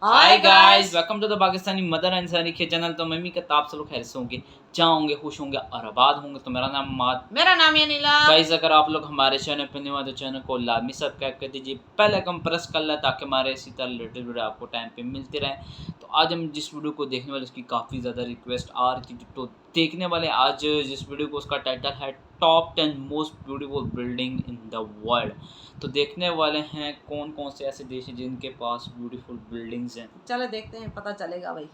Hi guys, welcome to the Pakistani mother Ansari के चैनल। तो मम्मी का आप सब लोग खैर से होंगे, जहाँ होंगे, खुश होंगे और आबाद होंगे। तो मेरा नाम माद, मेरा नाम है नीला। गाइस अगर आप लोग हमारे चैनल पर न्यू आए तो चैनल को लाजमी सब्सक्राइब कर दीजिए, बेल आइकन प्रेस कर लें ताकि हमारे इसी तरह रिलेटेड वीडियो आपको टाइम पे मिलते रहे। तो आज हम जिस वीडियो को देखने वाले उसकी काफ़ी ज़्यादा रिक्वेस्ट आ रही थी, तो देखने वाले आज जिस वीडियो को, उसका टाइटल है top 10 most beautiful building in the world. तो देखने वाले हैं कौन कौन से ऐसे देश हैं जिनके पास ब्यूटीफुल बिल्डिंग्स हैं। चलो देखते हैं, पता चलेगा भाई।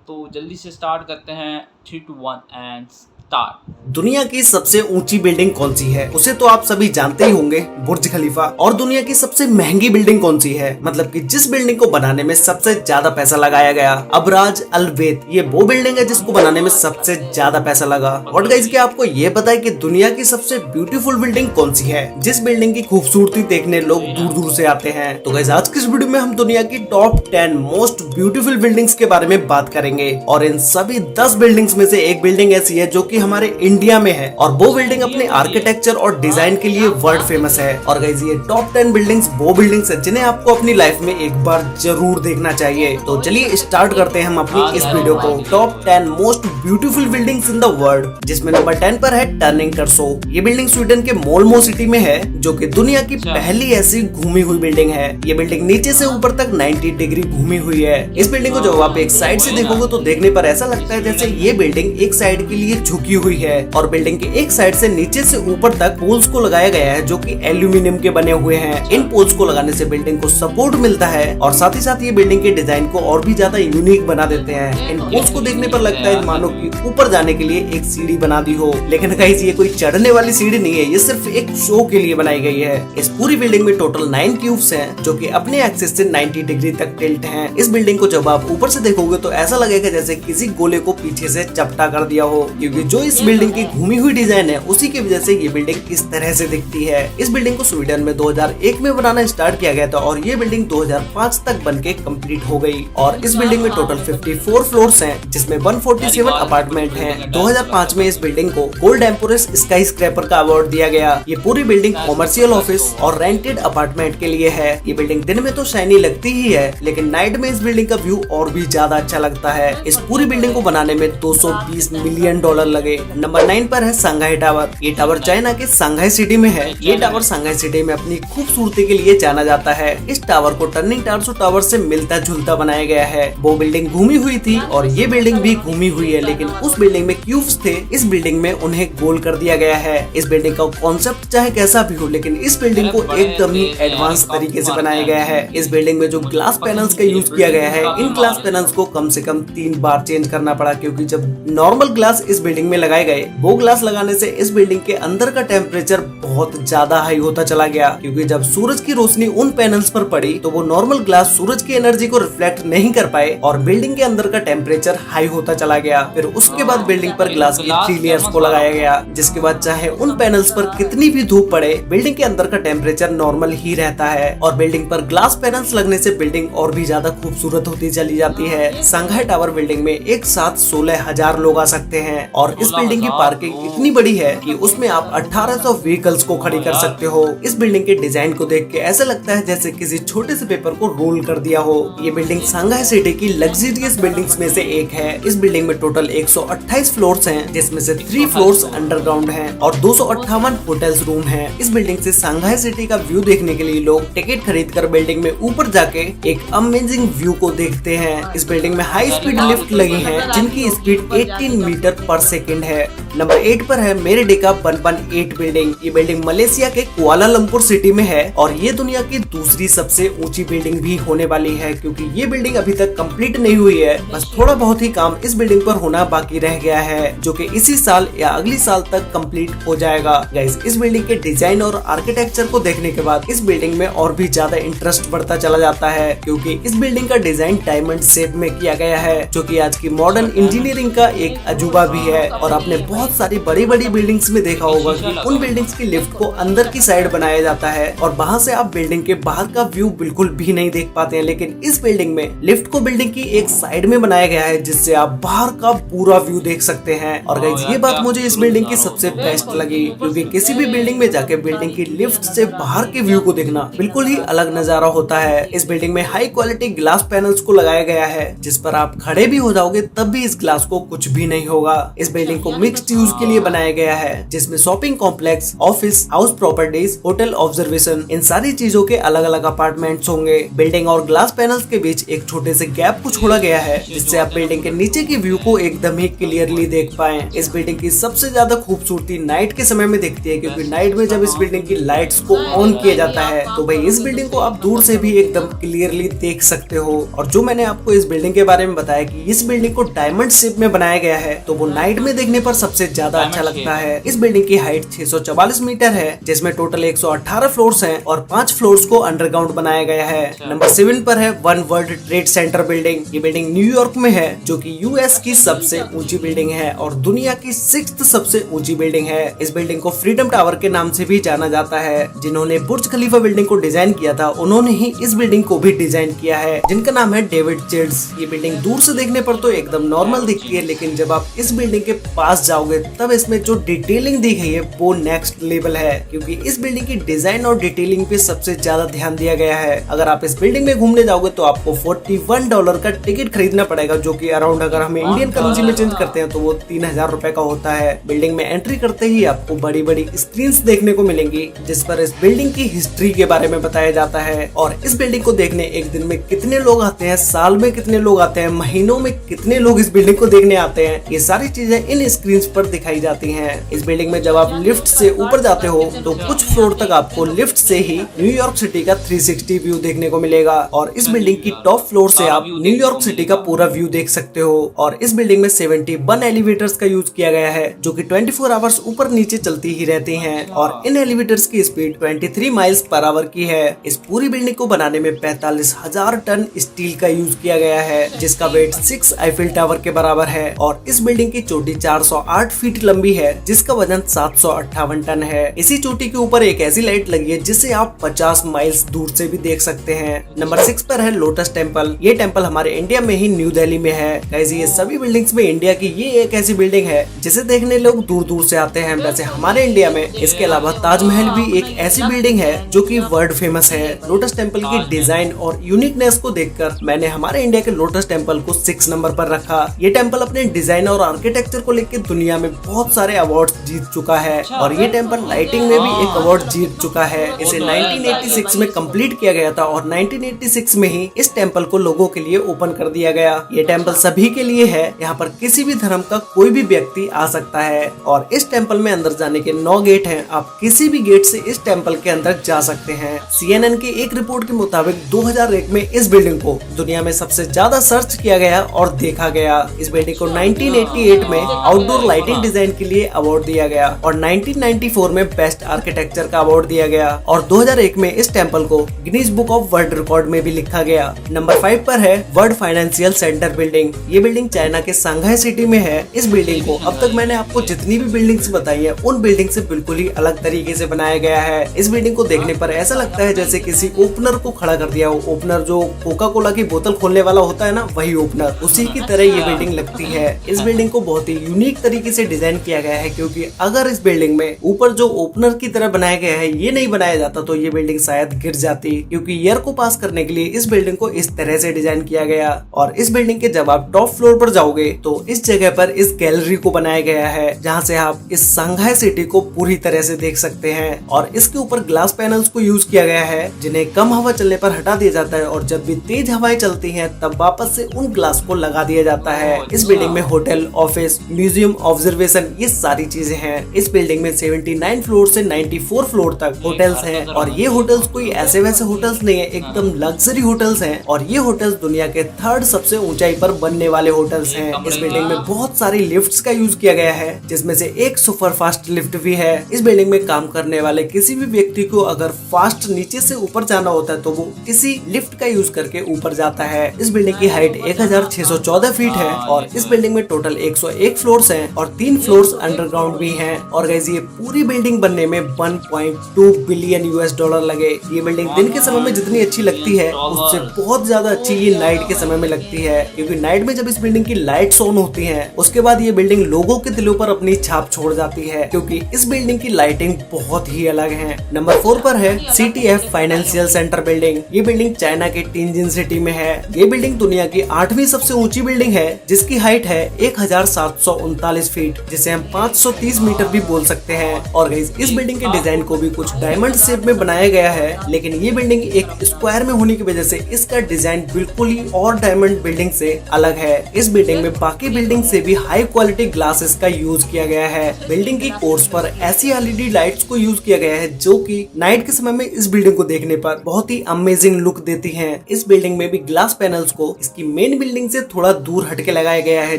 तो जल्दी से स्टार्ट करते हैं। 3, 2, 1 एंड स्टार्ट। दुनिया की सबसे ऊंची बिल्डिंग कौन सी है? उसे तो आप सभी जानते ही होंगे, बुर्ज खलीफा। और दुनिया की सबसे महंगी बिल्डिंग कौन सी है, मतलब कि जिस बिल्डिंग को बनाने में सबसे ज्यादा पैसा लगाया गया? अबराज अल बैत, ये वो बिल्डिंग है जिसको बनाने में सबसे ज्यादा पैसा लगा। और गाइस, क्या आपको ये पता है कि दुनिया की सबसे ब्यूटीफुल बिल्डिंग कौन सी है, जिस बिल्डिंग की खूबसूरती देखने लोग दूर दूर से आते हैं? तो गाइस, आज की इस वीडियो में हम दुनिया की टॉप 10 मोस्ट ब्यूटीफुल बिल्डिंग्स के बारे में बात करेंगे। और इन सभी 10 बिल्डिंग्स में से एक बिल्डिंग ऐसी है जो कि हमारे इंडिया में है, और वो बिल्डिंग अपने आर्किटेक्चर और डिजाइन के लिए वर्ल्ड फेमस है। और गाइस, ये टॉप 10 बिल्डिंग्स वो बिल्डिंग्स है जिन्हें आपको अपनी लाइफ में एक बार जरूर देखना चाहिए। तो चलिए स्टार्ट करते हैं हम अपनी इस वीडियो को। Top 10 most beautiful buildings in the world, जिसमें नंबर 10 पर है टर्निंग टर्सो। ये बिल्डिंग स्वीडन के मोल्मो सिटी में है, जो कि दुनिया की पहली ऐसी घूमी हुई बिल्डिंग है। ये बिल्डिंग नीचे से ऊपर तक 90 डिग्री घूमी हुई है। इस बिल्डिंग को जब आप एक साइड से देखोगे तो देखने पर ऐसा लगता है जैसे ये बिल्डिंग एक साइड के लिए झुकी हुई है, और बिल्डिंग के एक साइड से नीचे से ऊपर तक पोल्स को लगाया गया है जो कि एल्यूमिनियम के बने हुए हैं। इन पोल्स को लगाने से बिल्डिंग को सपोर्ट मिलता है, और साथ ही साथ ये बिल्डिंग के डिजाइन को और भी ज्यादा यूनिक बना देते हैं। इन पोल्स को देखने पर लगता है मानो कि ऊपर जाने के लिए एक सीढ़ी बना दी हो, लेकिन गाइस, ये कोई चढ़ने वाली सीढ़ी नहीं है, ये सिर्फ एक शो के लिए बनाई गई है। इस पूरी बिल्डिंग में टोटल 9 क्यूब्स हैं जो कि अपने एक्सिस से 90 डिग्री तक टिल्ट हैं। इस बिल्डिंग को जब आप ऊपर से देखोगे तो ऐसा लगेगा जैसे किसी गोले को पीछे से चपटा कर दिया हो, क्योंकि जो इस बिल्डिंग की घूमी हुई डिजाइन है उसी की वजह से ये बिल्डिंग इस तरह से दिखती है। इस बिल्डिंग को स्वीडन में 2001 में बनाना स्टार्ट किया गया था, और ये बिल्डिंग 2005 तक बनके कंप्लीट हो गई। और इस बिल्डिंग में टोटल 54 फ्लोर्स हैं, जिसमें 147 अपार्टमेंट हैं। 2005 में इस बिल्डिंग को गोल्ड एम्पोरस स्काई स्क्रैपर का अवार्ड दिया गया। ये पूरी बिल्डिंग कॉमर्शियल ऑफिस और रेंटेड अपार्टमेंट के लिए है। ये बिल्डिंग दिन में तो शाइनी लगती ही है, लेकिन नाइट में इस बिल्डिंग का व्यू और भी ज्यादा अच्छा लगता है। इस पूरी बिल्डिंग को बनाने में $220 मिलियन लगे। नंबर 9 पर है सांघाई टावर। ये टावर चाइना के सांघाई सिटी में है। ये टावर सांघाई सिटी में अपनी खूबसूरती के लिए जाना जाता है। इस टावर को टर्निंग टर्सो टावर से मिलता जुलता बनाया गया है। वो बिल्डिंग घूमी हुई थी और ये बिल्डिंग भी घूमी हुई है, लेकिन उस बिल्डिंग में क्यूब्स थे, इस बिल्डिंग में उन्हें गोल कर दिया गया है। इस बिल्डिंग का कॉन्सेप्ट चाहे कैसा भी हो, लेकिन इस बिल्डिंग को एकदम ही एडवांस तरीके से बनाया गया है। इस बिल्डिंग में जो ग्लास पैनल्स का यूज किया गया है, इन ग्लास पैनल्स को कम से कम 3 बार चेंज करना पड़ा, क्योंकि जब नॉर्मल ग्लास इस बिल्डिंग में लगाए गए, वो ग्लास लगाने से इस बिल्डिंग के अंदर का टेम्परेचर बहुत ज्यादा हाई होता चला गया, क्योंकि जब सूरज की रोशनी उन पैनल्स पर पड़ी तो वो नॉर्मल ग्लास सूरज की एनर्जी को रिफ्लेक्ट नहीं कर पाए, और बिल्डिंग के अंदर का टेम्परेचर हाई होता चला गया। फिर उसके बाद बिल्डिंग पर ग्लास की 3 लेयर्स को लगाया गया, जिसके बाद चाहे उन पैनल्स पर कितनी भी धूप पड़े, बिल्डिंग के अंदर का टेम्परेचर नॉर्मल ही रहता है। और बिल्डिंग पर ग्लास पैनल्स लगने से बिल्डिंग और भी ज्यादा खूबसूरत होती चली जाती है। सांघाई टावर बिल्डिंग में एक साथ 16,000 लोग आ सकते हैं, और इस बिल्डिंग की पार्किंग इतनी बड़ी है कि उसमें आप 1800 व्हीकल्स को खड़ी कर सकते हो। इस बिल्डिंग के डिजाइन को देख के ऐसा लगता है जैसे किसी छोटे से पेपर को रोल कर दिया हो। ये बिल्डिंग सांघाई सिटी की लग्जरियस बिल्डिंग्स में से एक है। इस बिल्डिंग में टोटल 128 फ्लोर्स हैं, जिसमें से 3 फ्लोर्स अंडरग्राउंड हैं और 258 होटल्स रूम हैं। इस बिल्डिंग से सांघाई सिटी का व्यू देखने के लिए लोग टिकट खरीद कर बिल्डिंग में ऊपर जाके एक अमेजिंग व्यू को देखते हैं। इस बिल्डिंग में हाई स्पीड लिफ्ट लगी है, जिनकी स्पीड 18 मीटर पर सेकेंड है। नंबर 8 पर है मेरेडिका 118 बिल्डिंग। ये बिल्डिंग मलेशिया के कुआलालंपुर सिटी में है, और ये दुनिया की दूसरी सबसे ऊंची बिल्डिंग भी होने वाली है, क्योंकि ये बिल्डिंग अभी तक कंप्लीट नहीं हुई है। बस थोड़ा बहुत ही काम इस बिल्डिंग पर होना बाकी रह गया है, जो कि इसी साल या अगली साल तक कंप्लीट हो जाएगा। गाइस, इस बिल्डिंग के डिजाइन और आर्किटेक्चर को देखने के बाद इस बिल्डिंग में और भी ज्यादा इंटरेस्ट बढ़ता चला जाता है, क्योंकि इस बिल्डिंग का डिजाइन डायमंड शेप में किया गया है, जो कि आज की मॉडर्न इंजीनियरिंग का एक अजूबा भी है, और आपने बहुत बहुत सारी बड़ी बड़ी बिल्डिंग्स में देखा होगा कि उन बिल्डिंग्स की लिफ्ट को अंदर की साइड बनाया जाता है और वहाँ से आप बिल्डिंग के बाहर का व्यू बिल्कुल भी नहीं देख पाते हैं, लेकिन इस बिल्डिंग में लिफ्ट को बिल्डिंग की एक साइड में बनाया गया है जिससे आप बाहर का पूरा व्यू देख सकते हैं। और गाइस ये बात मुझे इस बिल्डिंग की सबसे बेस्ट लगी, क्योंकि किसी भी बिल्डिंग में जाके बिल्डिंग की लिफ्ट से बाहर के व्यू को देखना बिल्कुल ही अलग नजारा होता है। इस बिल्डिंग में हाई क्वालिटी ग्लास पैनल्स को लगाया गया है जिस पर आप खड़े भी हो जाओगे तब भी इस ग्लास को कुछ भी नहीं होगा। इस बिल्डिंग को मिक्स्ड यूज के लिए बनाया गया है जिसमें shopping complex, office, house properties, hotel observation, इन सारी चीजों के अलग अलग अपार्टमेंट्स होंगे। बिल्डिंग और ग्लास पैनल्स के बीच एक छोटे से गैप को छोड़ा गया है जिससे आप बिल्डिंग के नीचे की व्यू को एकदम ही क्लियरली देख पाएं। इस बिल्डिंग की सबसे ज्यादा खूबसूरती नाइट के समय में दिखती है, क्योंकि नाइट में जब इस बिल्डिंग की लाइट्स को ऑन किया जाता है तो भाई इस बिल्डिंग को आप दूर से भी एकदम क्लियरली देख सकते हो। और जो मैंने आपको इस बिल्डिंग के बारे में बताया कि इस बिल्डिंग को डायमंड शेप में बनाया गया है, तो वो नाइट में देखने पर सबसे ज्यादा अच्छा लगता है। इस बिल्डिंग की हाइट 644 मीटर है जिसमें टोटल 118 फ्लोर्स हैं और 5 फ्लोर्स को अंडरग्राउंड बनाया गया है। नंबर 7 पर है one world trade centre building. ये बिल्डिंग न्यूयॉर्क में है जो कि यूएस की सबसे ऊंची बिल्डिंग है और दुनिया की 6th सबसे ऊंची बिल्डिंग है। इस बिल्डिंग को फ्रीडम टावर के नाम से भी जाना जाता है। जिन्होंने बुर्ज खलीफा बिल्डिंग को डिजाइन किया था उन्होंने ही इस बिल्डिंग को भी डिजाइन किया है, जिनका नाम है डेविड चिल्ड्स। ये बिल्डिंग दूर से देखने पर तो एकदम नॉर्मल दिखती है, लेकिन जब आप इस बिल्डिंग के पास जाओगे तब इसमें जो डिटेलिंग दी गई है वो नेक्स्ट लेवल है, क्योंकि इस बिल्डिंग की डिजाइन और डिटेलिंग पे सबसे ज्यादा ध्यान दिया गया है। अगर आप इस बिल्डिंग में घूमने जाओगे तो आपको $41 का टिकट खरीदना पड़ेगा, जो कि अराउंड अगर हम इंडियन करेंसी में चेंज करते हैं तो वो 3000 रुपए का होता है। बिल्डिंग में एंट्री करते ही आपको बड़ी बड़ी स्क्रीन्स देखने को मिलेंगी जिस पर इस बिल्डिंग की हिस्ट्री के बारे में बताया जाता है। और इस बिल्डिंग को देखने एक दिन में कितने लोग आते हैं, साल में कितने लोग आते हैं, महीनों में कितने लोग इस बिल्डिंग को देखने आते हैं, ये सारी चीजें इन स्क्रीन पर दिखाई जाती हैं। इस बिल्डिंग में जब आप लिफ्ट से ऊपर जाते हो तो कुछ फ्लोर तक आपको लिफ्ट से ही न्यूयॉर्क सिटी का 360 व्यू देखने को मिलेगा और इस बिल्डिंग की टॉप फ्लोर से आप न्यूयॉर्क सिटी का पूरा व्यू देख सकते हो। और इस बिल्डिंग में 71 एलिवेटर्स का यूज किया गया है जो कि 24 आवर्स ऊपर नीचे चलती ही रहती हैं और इन एलिवेटर्स की स्पीड 23 माइल्स पर आवर की है। इस पूरी बिल्डिंग को बनाने में 45,000 टन स्टील का यूज किया गया है जिसका वेट 6 आईफिल टावर के बराबर है। और इस बिल्डिंग की चोटी 408 फीट लंबी है जिसका वजन 758 टन है। इसी चोटी के ऊपर एक ऐसी लाइट लगी है जिसे आप 50 माइल्स दूर से भी देख सकते हैं। नंबर 6 पर है लोटस टेम्पल। ये टेम्पल हमारे इंडिया में ही न्यू दिल्ली में है। गाइस ये सभी बिल्डिंग्स में इंडिया की ये एक ऐसी बिल्डिंग है जिसे देखने लोग दूर दूर से आते हैं। वैसे हमारे इंडिया में इसके अलावा ताजमहल भी एक ऐसी बिल्डिंग है जो कि वर्ल्ड फेमस है। लोटस टेम्पल की डिजाइन और यूनिकनेस को देखकर मैंने हमारे इंडिया के लोटस टेम्पल को 6 नंबर पर रखा। ये टेम्पल अपने डिजाइन और आर्किटेक्चर को लेकर दुनिया में बहुत सारे अवार्ड जीत चुका है और ये टेम्पल लाइटिंग में भी एक अवार्ड जीत चुका है। इसे 1986 में कंप्लीट किया गया था और 1986 में ही इस टेम्पल को लोगों के लिए ओपन कर दिया गया। ये टेम्पल सभी के लिए है, यहाँ पर किसी भी धर्म का कोई भी व्यक्ति आ सकता है और इस टेम्पल में अंदर जाने के 9 गेट हैं। आप किसी भी गेट से इस टेम्पल के अंदर जा सकते हैं। CNN की एक रिपोर्ट के मुताबिक 2001 में इस बिल्डिंग को दुनिया में सबसे ज्यादा सर्च किया गया और देखा गया। इस बिल्डिंग को 1988 में आउटडोर लाइटिंग डिजाइन के लिए अवार्ड दिया गया और 1994 में बेस्ट आर्किटेक्चर का अवार्ड दिया गया और 2001 में इस टेम्पल को Guinness book of world record में भी लिखा गया। नंबर 5 पर है वर्ल्ड फाइनेंशियल सेंटर बिल्डिंग। ये बिल्डिंग चाइना के सांघाई सिटी में है। इस बिल्डिंग को अब तक मैंने आपको जितनी भी बिल्डिंग्स बताई है उन बिल्डिंग से बिल्कुल ही अलग तरीके से बनाया गया है। इस बिल्डिंग को देखने पर ऐसा लगता है जैसे किसी ओपनर को खड़ा कर दिया हो। ओपनर जो कोका कोला की बोतल खोलने वाला होता है ना, वही ओपनर, उसी की तरह ये बिल्डिंग लगती है। इस बिल्डिंग को बहुत ही यूनिक तरीके से डिजाइन किया गया है, क्योंकि अगर इस बिल्डिंग में ऊपर जो ओपनर की तरह बनाया गया है ये नहीं बनाया जाता तो ये बिल्डिंग शायद गिर जाती, क्योंकि एयर को पास करने के लिए इस बिल्डिंग को इस तरह से डिजाइन किया गया। और इस बिल्डिंग के जब आप टॉप फ्लोर पर जाओगे तो इस जगह पर इस गैलरी को बनाया गया है जहाँ से आप इस सांघाई सिटी को पूरी तरह से देख सकते हैं। और इसके ऊपर ग्लास पैनल्स को यूज किया गया है जिन्हें कम हवा चलने पर हटा दिया जाता है और जब भी तेज हवाएं चलती हैं तब वापस से उन ग्लास को लगा दिया जाता है। इस बिल्डिंग में होटल, ऑफिस, म्यूजियम, ऑब्जर्वेशन ये सारी चीजें हैं। इस बिल्डिंग में 79 फ्लोर से 94 फ्लोर तक होटल्स हैं और ये होटल्स कोई ऐसे वैसे होटल्स नहीं है, एकदम लग्जरी होटल्स हैं और ये होटल्स दुनिया के 3rd सबसे ऊंचाई पर बनने वाले होटल्स हैं। इस बिल्डिंग में बहुत सारी लिफ्ट्स का यूज किया गया है जिसमें से एक सुपर फास्ट लिफ्ट भी है। इस बिल्डिंग में काम करने वाले किसी भी व्यक्ति को अगर फास्ट नीचे से ऊपर जाना होता है तो वो इसी लिफ्ट का यूज करके ऊपर जाता है। इस बिल्डिंग की हाइट 1614 फीट है और इस बिल्डिंग में टोटल 101 फ्लोर्स हैं और 3 फ्लोर्स अंडरग्राउंड भी हैं। और गाइस ये पूरी बिल्डिंग बनने में 1.2 बिलियन US$ लगे। ये बिल्डिंग दिन के समय में जितनी अच्छी लगती है उससे बहुत ज्यादा अच्छी ये नाइट के समय में लगती है, क्योंकि नाइट में जब इस बिल्डिंग की लाइट्स ऑन होती हैं उसके बाद ये बिल्डिंग लोगों के दिलों पर अपनी छाप छोड़ जाती है, क्योंकि इस बिल्डिंग की लाइटिंग बहुत ही अलग है। नंबर 4 पर है CTF फाइनेंशियल सेंटर बिल्डिंग। ये बिल्डिंग चाइना के टिनजिन सिटी में है। ये बिल्डिंग दुनिया की 8वीं सबसे ऊंची बिल्डिंग है, जिसकी हाइट है 1739 फीट, जिसे हम 530 मीटर भी बोल सकते हैं। और गाइस इस बिल्डिंग के डिजाइन को भी कुछ डायमंड शेप में बनाया गया है, लेकिन ये बिल्डिंग एक स्क्वायर में होने की वजह से इसका डिजाइन बिल्कुल ही और डायमंड बिल्डिंग से अलग है। इस बिल्डिंग में बाकी बिल्डिंग से भी हाई क्वालिटी ग्लासेस का यूज किया गया है। बिल्डिंग की कोर्स पर ऐसी LED लाइट्स को यूज किया गया है जो कि नाइट के समय में इस बिल्डिंग को देखने पर बहुत ही अमेजिंग लुक देती हैं। इस बिल्डिंग में भी ग्लास पैनल्स को इसकी मेन बिल्डिंग से थोड़ा दूर हटके लगाया गया है,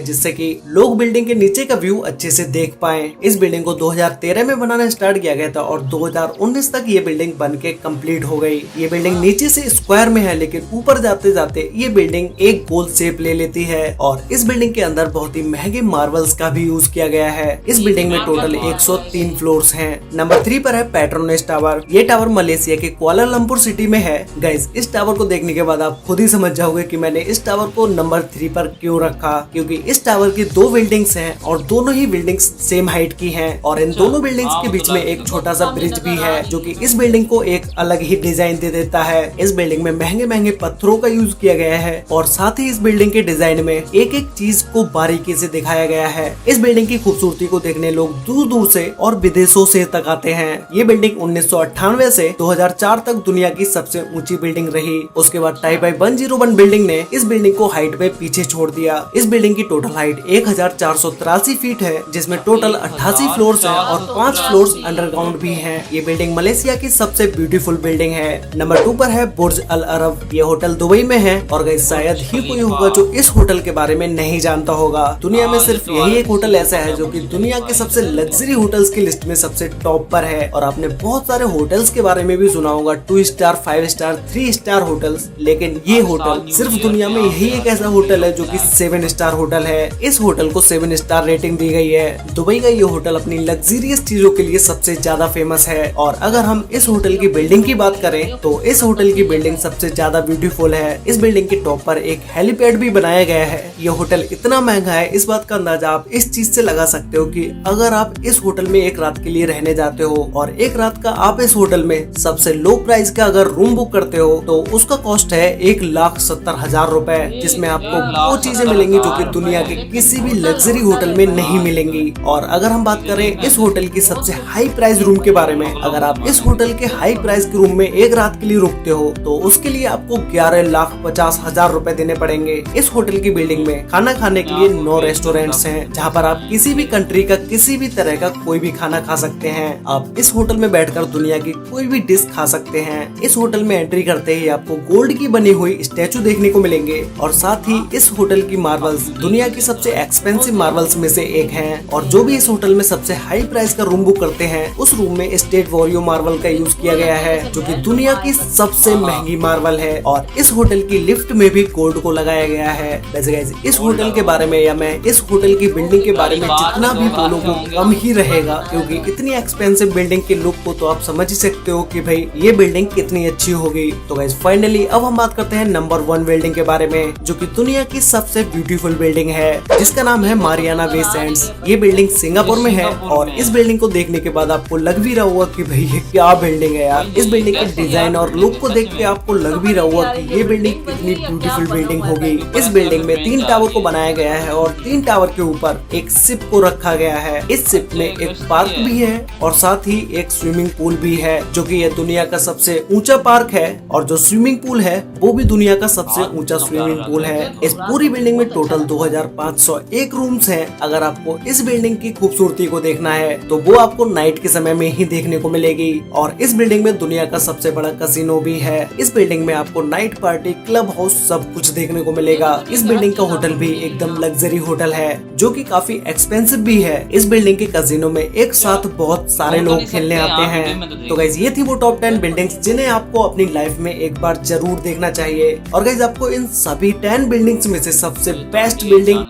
जिससे कि लोग बिल्डिंग के नीचे का व्यू अच्छे से देख पाएं। इस बिल्डिंग को 2013 में बनाना स्टार्ट किया गया था और 2019 तक ये बिल्डिंग बन के कम्प्लीट हो गई। ये बिल्डिंग नीचे से स्क्वायर में है, लेकिन ऊपर जाते जाते ये बिल्डिंग एक गोल शेप ले लेती है। और इस बिल्डिंग के अंदर बहुत ही महंगे मार्बल्स का भी यूज किया गया है। इस बिल्डिंग में टोटल 103 फ्लोर्स हैं। नंबर 3 पर है पेट्रोनेस टावर। ये टावर मलेशिया के कुआलालंपुर सिटी में है। गाइस इस टावर को देखने के बाद आप खुद ही समझ जाओगे कि मैंने इस टावर को नंबर 3 पर क्यों रखा, क्योंकि इस टावर की 2 बिल्डिंग्स हैं और दोनों ही बिल्डिंग्स सेम हाइट की हैं। और इन दोनों बिल्डिंग्स के बीच में एक छोटा सा ब्रिज भी है, जो कि इस बिल्डिंग को एक अलग ही डिजाइन दे देता है। इस बिल्डिंग में महंगे महंगे पत्थरों का यूज किया गया है और साथ ही इस बिल्डिंग के डिजाइन में एक एक चीज को बारीकी से दिखाया गया है। इस बिल्डिंग की खूबसूरती को देखने लोग दूर दूर से और विदेशों से तक आते हैं। ये बिल्डिंग 1998 से 2004 तक दुनिया की सबसे ऊंची बिल्डिंग रही। उसके बाद टाइपाई 101 बिल्डिंग ने इस बिल्डिंग को हाइट में पीछे छोड़ दिया। इस बिल्डिंग की टोटल हाइट 1483 फीट है, जिसमें टोटल 88 फ्लोर्स हैं और 5 फ्लोर्स अंडरग्राउंड भी हैं। ये बिल्डिंग मलेशिया की सबसे ब्यूटीफुल बिल्डिंग है। नंबर 2 पर है बुर्ज अल अरब। ये होटल दुबई में है और गाइस शायद ही कोई होगा जो इस होटल के बारे में नहीं जानता होगा। दुनिया में सिर्फ यही एक होटल ऐसा है जो कि दुनिया के सबसे लग्जरी होटल्स की लिस्ट में सबसे टॉप पर है। और आपने बहुत सारे होटल्स के बारे में भी सुना होगा, 2 स्टार, 5 स्टार, 3 स्टार होटल्स, लेकिन ये होटल सिर्फ दुनिया में यही एक ऐसा होटल है जो कि 7 स्टार होटल है। इस होटल को 7 स्टार रेटिंग दी गई है। दुबई का ये होटल अपनी लग्जरियस चीजों के लिए सबसे ज्यादा फेमस है। और अगर हम इस होटल की बिल्डिंग की बात करें तो इस होटल की बिल्डिंग सबसे ज्यादा ब्यूटीफुल है। इस बिल्डिंग के टॉप पर एक हेलीपैड भी बनाया गया है। ये होटल इतना महंगा है, इस बात का अंदाजा आप इस चीज से लगा सकते हो कि अगर आप इस होटल में एक रात के लिए रहने जाते हो और एक रात का आप इस होटल में सबसे लो प्राइस का अगर रूम बुक करते हो तो उसका कॉस्ट है 1,70,000 रुपए, जिसमें आपको वो चीजें मिलेंगी जो कि दुनिया के किसी भी लग्जरी होटल में नहीं मिलेंगी। और अगर हम बात करें इस होटल की सबसे हाई प्राइस रूम के बारे में, अगर आप इस होटल के हाई प्राइस के रूम में एक रात के लिए रुकते हो तो उसके लिए आपको 11,50,000 रुपए देने पड़ेंगे। इस होटल की बिल्डिंग में खाना खाने के लिए 9 रेस्टोरेंट्स हैं, जहां पर आप किसी भी कंट्री का किसी भी तरह का कोई भी खाना खा सकते हैं। आप इस होटल में बैठकर दुनिया की कोई भी डिश खा सकते हैं। इस होटल में एंट्री करते ही आपको गोल्ड की बनी हुई स्टैचू देखने को मिलेंगे और साथ ही इस होटल की मार्बल्स दुनिया की सबसे एक्सपेंसिव मार्बल्स में से एक हैं। और जो भी इस होटल में सबसे हाई प्राइस का रूम बुक करते हैं उस रूम में स्टेट वॉल्यूम मार्बल का यूज किया गया है, जो कि दुनिया की सबसे महंगी मार्बल है। और इस होटल की लिफ्ट में भी गोल्ड को लगाया गया है। वैसे गाइस इस होटल के बारे में या मैं इस होटल की बिल्डिंग के बारे में जितना भी बोलूं वो कम ही रहेगा, क्योंकि इतनी एक्सपेंसिव बिल्डिंग के लुक को तो आप समझ ही सकते हो कि भाई ये बिल्डिंग कितनी अच्छी होगी। तो गाइस फाइनली अब हम बात करते हैं नंबर 1 बिल्डिंग के बारे में, जो कि दुनिया की सबसे ब्यूटीफुल बिल्डिंग है, जिसका नाम है मारियाना बे सैंड्स। ये बिल्डिंग सिंगापुर में है और इस बिल्डिंग को देखने के बाद आपको लग भी रहा होगा कि भाई ये क्या बिल्डिंग है यार। इस बिल्डिंग के डिजाइन और लुक को देख के आपको लग भी रहा होगा कि ये बिल्डिंग कितनी ब्यूटीफुल बिल्डिंग होगी। इस बिल्डिंग में 3 टावर को बनाया गया है और 3 टावर के ऊपर एक शिप को रखा गया है। इस शिप में एक पार्क भी है और साथ ही एक स्विमिंग पूल भी है, जो कि ये दुनिया का सबसे ऊंचा पार्क है। और जो स्विमिंग पूल है वो भी दुनिया का सबसे ऊंचा स्विमिंग पूल है। इस पूरी बिल्डिंग में टोटल 2501 रूम्स हैं। अगर आपको इस बिल्डिंग की खूबसूरती को देखना है तो वो आपको नाइट के समय में ही देखने को मिलेगी। और इस बिल्डिंग में दुनिया का सबसे बड़ा कैसीनो भी है। इस बिल्डिंग में आपको नाइट पार्टी, क्लब हाउस सब कुछ देखने को मिलेगा। इस बिल्डिंग का होटल भी एकदम लग्जरी होटल है, जो कि काफी एक्सपेंसिव भी है। इस बिल्डिंग के कैसीनो में एक साथ बहुत सारे लोग खेलने आते हैं। तो गाइज ये थी वो टॉप 10 बिल्डिंग्स जिन्हें आपको अपनी लाइफ में एक बार जरूर देखना चाहिए। और गाइज आपको इन सभी 10 बिल्डिंग्स में से सबसे बेस्ट बिल्डिंग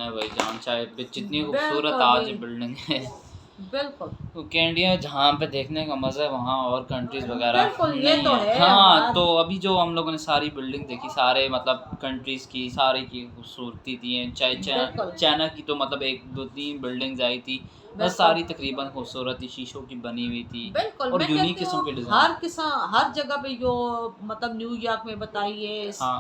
चाहे पे जितनी खूबसूरत बिल्कुल आज भी। बिल्डिंग है बिल्कुल क्योंकि इंडिया जहाँ पे देखने का मज़ा है वहाँ और कंट्रीज वगैरह बिल्कुल, ये नहीं तो है हाँ हमारा। तो अभी जो हम लोगों ने सारी बिल्डिंग देखी सारे मतलब कंट्रीज की सारी की खूबसूरती थी हैं चाहे बिल्कुल। चाइना की तो मतलब 1 2 3 बिल्डिंग्स आई थी बस बिल्कुल। सारी तकरीबन खूबसूरत थी शीशों की बनी हुई थी बिल्कुल और मैं यूनिक कहती किस्म के हूँ डिज़ाइन हर जगह पे जो मतलब न्यूयॉर्क में बताइए हाँ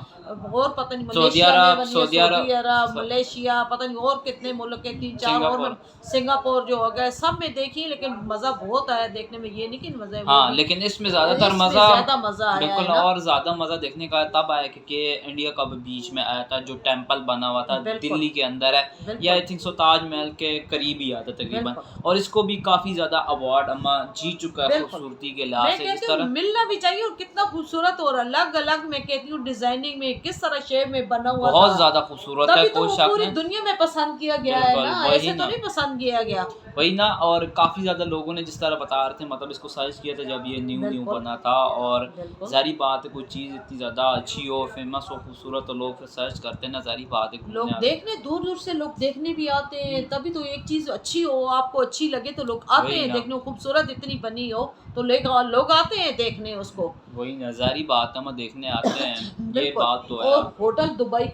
और पता नहीं सऊदी मलेशिया में अरब बनी है, सऊदी सऊदी अरब अरब सब मलेशिया पता नहीं और कितने मुल्क के 3 4 और मैं सिंगापुर जो हो गए सब में देखी लेकिन मजा बहुत आया देखने में ये नहीं कि मजा हाँ लेकिन इसमें ज़्यादातर मज़ा ज्यादा मजा आया बिल्कुल है ना और ज़्यादा मज़ा देखने का तब आया क्योंकि इंडिया का भी बीच में आया था जो टेम्पल बना हुआ था बिल्कुल। दिल्ली के अंदर है बिल्कुल। या आई थिंक सो ताजमहल के करीब ही आता तकरीबन बिल्कुल। और इसको भी काफ़ी ज़्यादा अवार्ड अम्मा जीत चुका है बिल्कुल। खूबसूरती के लिहाज मैं से जिस कहती हूँ तरह मिलना भी चाहिए और कितना खूबसूरत और अलग अलग मैं कहती हूँ डिजाइनिंग में किस तरह शेप में बना हुआ बहुत था ज़्यादा खूबसूरत है तभी तो कोई वो शक पूरी नहीं दुनिया में पसंद किया गया है बिल्कुल, ना वही ऐसे तो ना। नहीं पसंद किया गया वही ना और काफ़ी ज़्यादा लोगों ने जिस तरह बता रहे थे मतलब इसको सर्च किया था जब ये न्यू बिल्कुल। बना था और बिल्कुल। जारी बात है कोई चीज़ इतनी ज़्यादा अच्छी हो फेमस हो खूबसूरत तो लोग फिर सर्च करते हैं ना जारी बात है लोग घूमने आते हैं। देखने दूर दूर से लोग देखने भी आते हैं तभी तो एक चीज अच्छी हो आपको अच्छी लगे तो लोग आते वही हैं ना। देखने खूबसूरत इतनी बनी हो तो लोग आते हैं देखने उसको वही नज़ारी बात है हम देखने आते हैं ये बिल्कुल। बात तो है और होटल दुबई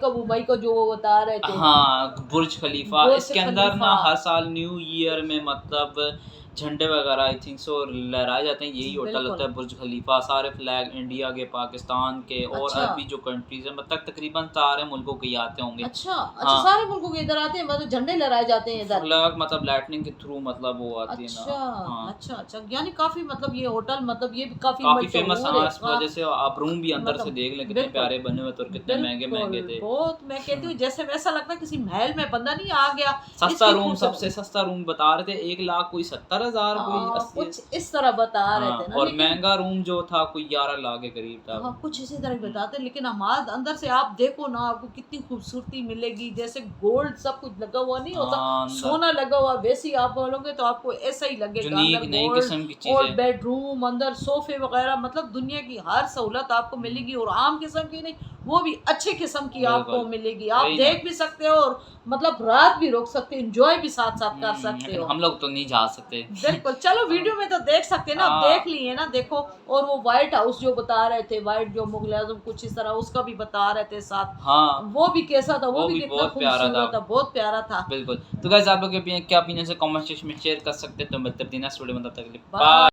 का जो वो बता रहे थे हाँ बुर्ज खलीफा बुर्ज इसके अंदर ना खलीफा। हर साल न्यू ईयर में मतलब झंडे वगैरह आई थिंक सो लहराए जाते हैं यही होटल बिल्कुल। होता है बुर्ज खलीफा सारे फ्लैग इंडिया के पाकिस्तान के और अच्छा। अरबी जो कंट्रीज हैं मतलब तकरीबन सारे मुल्कों के ही आते होंगे अच्छा हाँ। सारे मुल्कों के इधर आते हैं मतलब झंडे लहराए जाते हैं इधर फ्लैग मतलब लाइटनिंग के थ्रू मतलब वो आती है अच्छा ना हाँ अच्छा यानी काफी मतलब ये होटल मतलब ये भी काफी काफी फेमस मशहूर हाँ है इस वजह से आप रूम भी अंदर से मतलब देख लें कितने बिल्कुल। प्यारे बने हुए थे और कितने महंगे महंगे थे बहुत मैं कहती हूँ जैसे वैसा लगता है किसी महल में बंदा नहीं आ गया सस्ता इसकी रूम खूबसूरती- सबसे सस्ता रूम बता रहे थे 1 लाख कोई 70,000 कोई हाँ, 80 कुछ इस तरह बता रहे थे ना और लेकिन महंगा रूम जो था कोई 11 लाख के करीब था हाँ कुछ इसी तरह बताते हैं लेकिन हमारे अंदर से आप देखो ना आपको कितनी खूबसूरती मिलेगी जैसे गोल्ड सब कुछ लगा हुआ नहीं होता हाँ, अंदर। सोना लगा हुआ वैसे ही आप बोलोगे तो आपको ऐसा ही लगेगा यूनिक अंदर नई गोल्ड किस्म की और चीजें बेडरूम अंदर सोफे वगैरह मतलब दुनिया की हर सहूलत आपको मिलेगी और आम किस्म की नहीं वो भी अच्छे किस्म की आपको बिल्कुल। मिलेगी आप वही ना। देख भी सकते हो और मतलब रात भी रुक सकते हो एंजॉय भी साथ साथ कर सकते लेकिन हो हम लोग तो नहीं जा सकते बिल्कुल चलो वीडियो में तो देख सकते हैं ना हाँ। देख लिए ना देखो और वो व्हाइट हाउस जो बता रहे थे व्हाइट जो मुगल आजम कुछ इस तरह उसका भी बता रहे थे साथ हाँ वो भी कैसा था वो भी कितना बहुत प्यारा खूबसूरत था बहुत प्यारा था बिल्कुल तो गाइस आप लोग क्या ओपिनियन से कमेंट सेक्शन में शेयर कर सकते हैं तो मतलब नेक्स्ट वीडियो में तब तक के लिए Bye. बाय